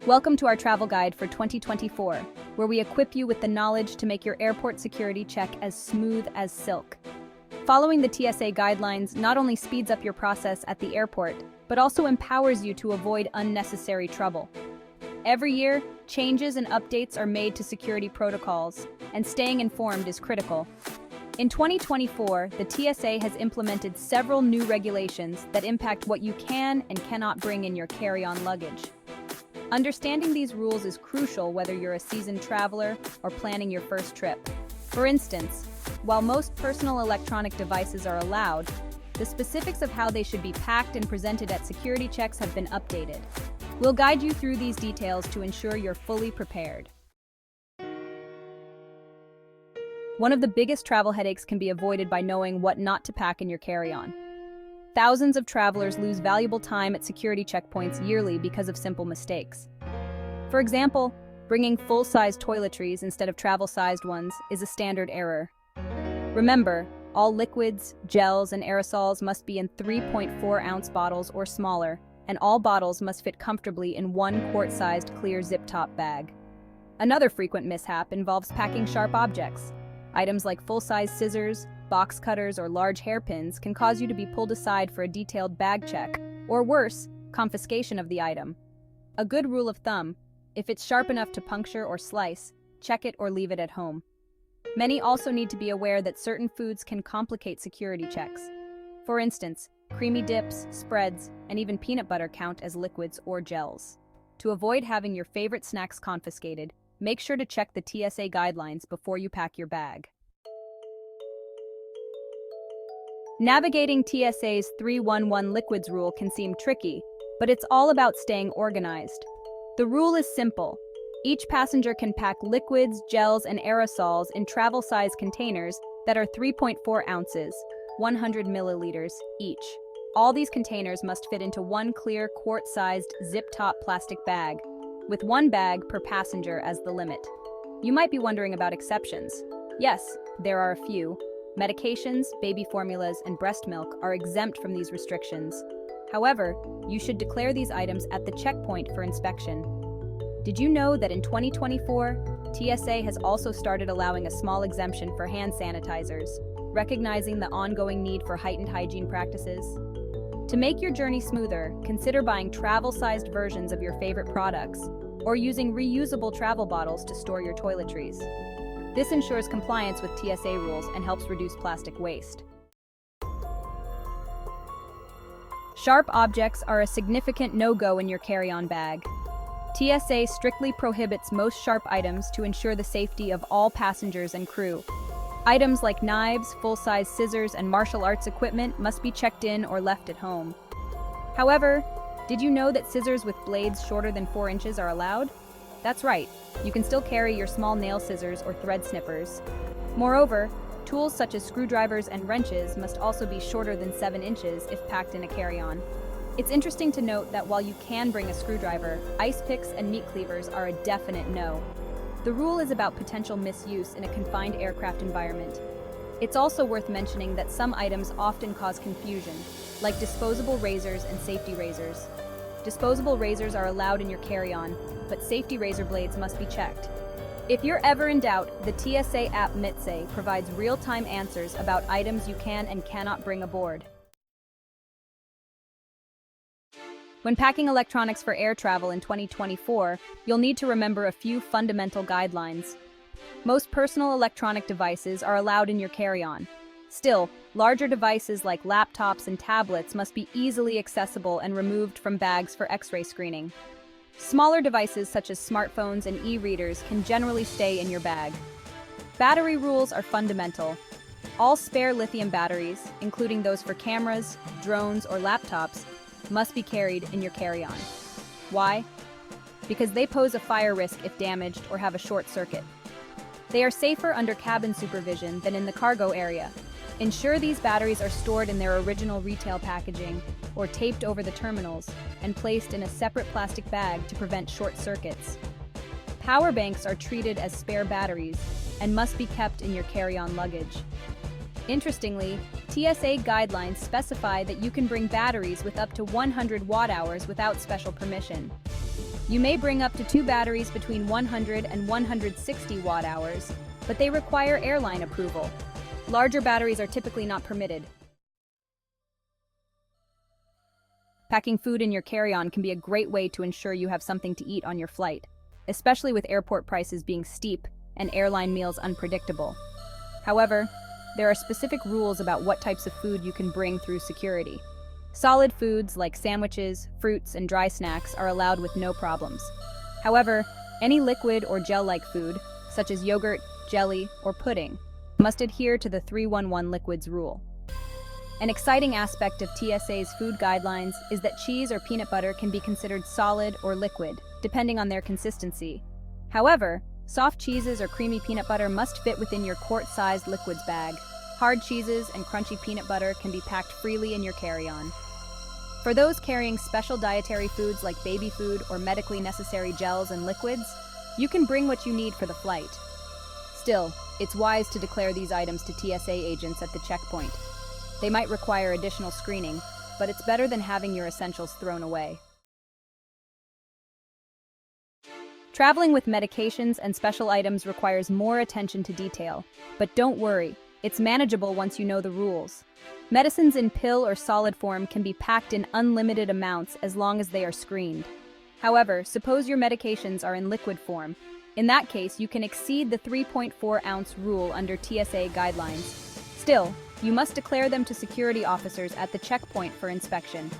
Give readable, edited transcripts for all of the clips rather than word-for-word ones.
Welcome to our travel guide for 2024, where we equip you with the knowledge to make your airport security check as smooth as silk. Following the TSA guidelines not only speeds up your process at the airport, but also empowers you to avoid unnecessary trouble. Every year, changes and updates are made to security protocols, and staying informed is critical. In 2024, the TSA has implemented several new regulations that impact what you can and cannot bring in your carry-on luggage. Understanding these rules is crucial whether you're a seasoned traveler or planning your first trip. For instance, while most personal electronic devices are allowed, the specifics of how they should be packed and presented at security checks have been updated. We'll guide you through these details to ensure you're fully prepared. One of the biggest travel headaches can be avoided by knowing what not to pack in your carry-on. Thousands of travelers lose valuable time at security checkpoints yearly because of simple mistakes. For example, bringing full-size toiletries instead of travel-sized ones is a standard error. Remember, all liquids, gels, and aerosols must be in 3.4-ounce bottles or smaller, and all bottles must fit comfortably in one quart-sized clear zip-top bag. Another frequent mishap involves packing sharp objects. Items like full-size scissors, box cutters, or large hairpins can cause you to be pulled aside for a detailed bag check, or worse, confiscation of the item. A good rule of thumb: if it's sharp enough to puncture or slice, check it or leave it at home. Many also need to be aware that certain foods can complicate security checks. For instance, creamy dips, spreads, and even peanut butter count as liquids or gels. To avoid having your favorite snacks confiscated, make sure to check the TSA guidelines before you pack your bag. Navigating TSA's 311 liquids rule can seem tricky, but it's all about staying organized. The rule is simple. Each passenger can pack liquids, gels, and aerosols in travel-size containers that are 3.4 ounces, 100 milliliters, each. All these containers must fit into one clear, quart-sized, zip-top plastic bag, with one bag per passenger as the limit. You might be wondering about exceptions. Yes, there are a few. Medications, baby formulas, and breast milk are exempt from these restrictions. However, you should declare these items at the checkpoint for inspection. Did you know that in 2024, TSA has also started allowing a small exemption for hand sanitizers, recognizing the ongoing need for heightened hygiene practices? To make your journey smoother, consider buying travel-sized versions of your favorite products, or using reusable travel bottles to store your toiletries. This ensures compliance with TSA rules and helps reduce plastic waste. Sharp objects are a significant no-go in your carry-on bag. TSA strictly prohibits most sharp items to ensure the safety of all passengers and crew. Items like knives, full-size scissors, and martial arts equipment must be checked in or left at home. However, did you know that scissors with blades shorter than 4 inches are allowed? That's right, you can still carry your small nail scissors or thread snippers. Moreover, tools such as screwdrivers and wrenches must also be shorter than 7 inches if packed in a carry-on. It's interesting to note that while you can bring a screwdriver, ice picks and meat cleavers are a definite no. The rule is about potential misuse in a confined aircraft environment. It's also worth mentioning that some items often cause confusion, like disposable razors and safety razors. Disposable razors are allowed in your carry-on, but safety razor blades must be checked. If you're ever in doubt, the TSA app TSA provides real-time answers about items you can and cannot bring aboard. When packing electronics for air travel in 2024, you'll need to remember a few fundamental guidelines. Most personal electronic devices are allowed in your carry-on. Still, larger devices like laptops and tablets must be easily accessible and removed from bags for X-ray screening. Smaller devices such as smartphones and e-readers can generally stay in your bag. Battery rules are fundamental. All spare lithium batteries, including those for cameras, drones, or laptops, must be carried in your carry-on. Why? Because they pose a fire risk if damaged or have a short circuit. They are safer under cabin supervision than in the cargo area. Ensure these batteries are stored in their original retail packaging or taped over the terminals and placed in a separate plastic bag to prevent short circuits. Power banks are treated as spare batteries and must be kept in your carry-on luggage. Interestingly, TSA guidelines specify that you can bring batteries with up to 100 watt-hours without special permission. You may bring up to 2 batteries between 100 and 160 watt-hours, but they require airline approval. Larger batteries are typically not permitted. Packing food in your carry-on can be a great way to ensure you have something to eat on your flight, especially with airport prices being steep and airline meals unpredictable. However, there are specific rules about what types of food you can bring through security. Solid foods like sandwiches, fruits, and dry snacks are allowed with no problems. However, any liquid or gel-like food, such as yogurt, jelly, or pudding, must adhere to the 311 liquids rule. An exciting aspect of TSA's food guidelines is that cheese or peanut butter can be considered solid or liquid, depending on their consistency. However, soft cheeses or creamy peanut butter must fit within your quart-sized liquids bag. Hard cheeses and crunchy peanut butter can be packed freely in your carry-on. For those carrying special dietary foods like baby food or medically necessary gels and liquids, you can bring what you need for the flight. Still, it's wise to declare these items to TSA agents at the checkpoint. They might require additional screening, but it's better than having your essentials thrown away. Traveling with medications and special items requires more attention to detail, but don't worry, it's manageable once you know the rules. Medicines in pill or solid form can be packed in unlimited amounts as long as they are screened. However, suppose your medications are in liquid form. In that case, you can exceed the 3.4-ounce rule under TSA guidelines. Still, you must declare them to security officers at the checkpoint for inspection.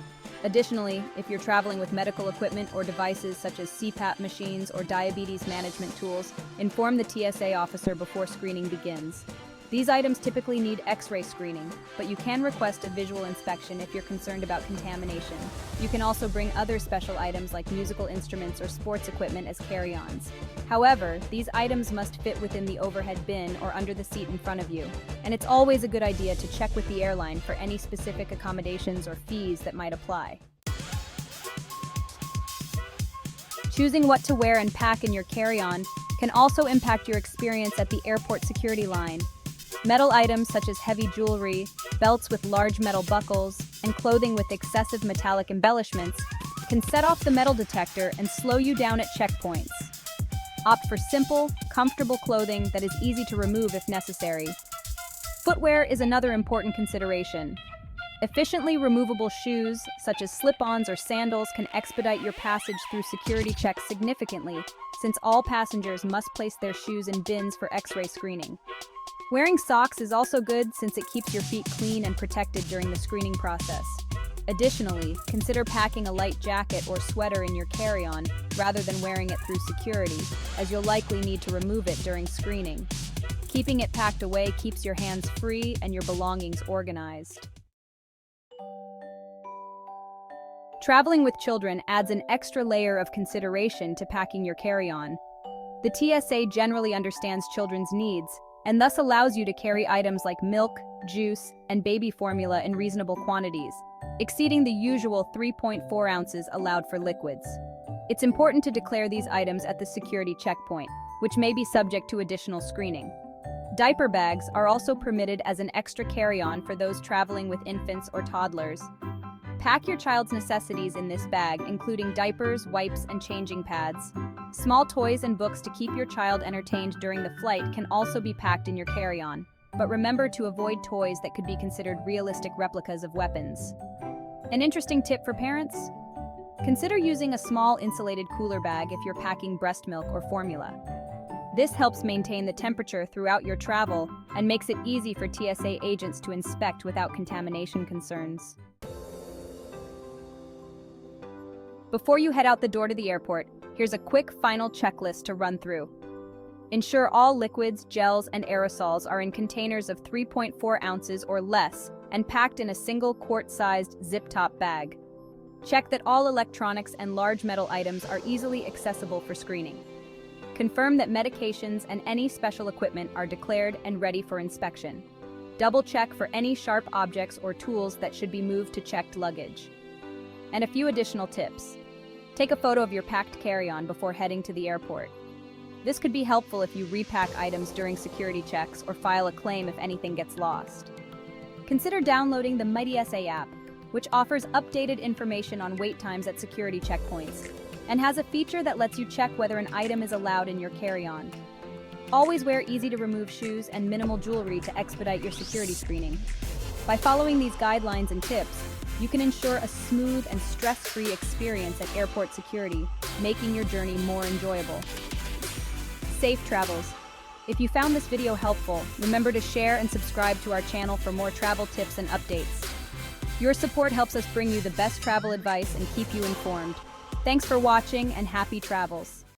Additionally, if you're traveling with medical equipment or devices such as CPAP machines or diabetes management tools, inform the TSA officer before screening begins. These items typically need X-ray screening, but you can request a visual inspection if you're concerned about contamination. You can also bring other special items like musical instruments or sports equipment as carry-ons. However, these items must fit within the overhead bin or under the seat in front of you, and it's always a good idea to check with the airline for any specific accommodations or fees that might apply. Choosing what to wear and pack in your carry-on can also impact your experience at the airport security line. Metal items such as heavy jewelry, belts with large metal buckles, and clothing with excessive metallic embellishments can set off the metal detector and slow you down at checkpoints. Opt for simple, comfortable clothing that is easy to remove if necessary. Footwear is another important consideration. Efficiently removable shoes, such as slip-ons or sandals, can expedite your passage through security checks significantly, since all passengers must place their shoes in bins for X-ray screening. Wearing socks is also good since it keeps your feet clean and protected during the screening process. Additionally, consider packing a light jacket or sweater in your carry-on rather than wearing it through security, as you'll likely need to remove it during screening. Keeping it packed away keeps your hands free and your belongings organized. Traveling with children adds an extra layer of consideration to packing your carry-on. The TSA generally understands children's needs, and thus allows you to carry items like milk, juice, and baby formula in reasonable quantities, exceeding the usual 3.4 ounces allowed for liquids. It's important to declare these items at the security checkpoint, which may be subject to additional screening. Diaper bags are also permitted as an extra carry-on for those traveling with infants or toddlers. Pack your child's necessities in this bag, including diapers, wipes, and changing pads. Small toys and books to keep your child entertained during the flight can also be packed in your carry-on, but remember to avoid toys that could be considered realistic replicas of weapons. An interesting tip for parents? Consider using a small insulated cooler bag if you're packing breast milk or formula. This helps maintain the temperature throughout your travel and makes it easy for TSA agents to inspect without contamination concerns. Before you head out the door to the airport, here's a quick final checklist to run through. Ensure all liquids, gels, and aerosols are in containers of 3.4 ounces or less and packed in a single quart-sized zip-top bag. Check that all electronics and large metal items are easily accessible for screening. Confirm that medications and any special equipment are declared and ready for inspection. Double-check for any sharp objects or tools that should be moved to checked luggage. And a few additional tips. Take a photo of your packed carry-on before heading to the airport. This could be helpful if you repack items during security checks or file a claim if anything gets lost. Consider downloading the TSA app, which offers updated information on wait times at security checkpoints. and has a feature that lets you check whether an item is allowed in your carry-on. Always wear easy-to-remove shoes and minimal jewelry to expedite your security screening. By following these guidelines and tips, you can ensure a smooth and stress-free experience at airport security, making your journey more enjoyable. Safe travels. If you found this video helpful, remember to share and subscribe to our channel for more travel tips and updates. Your support helps us bring you the best travel advice and keep you informed. Thanks for watching and happy travels.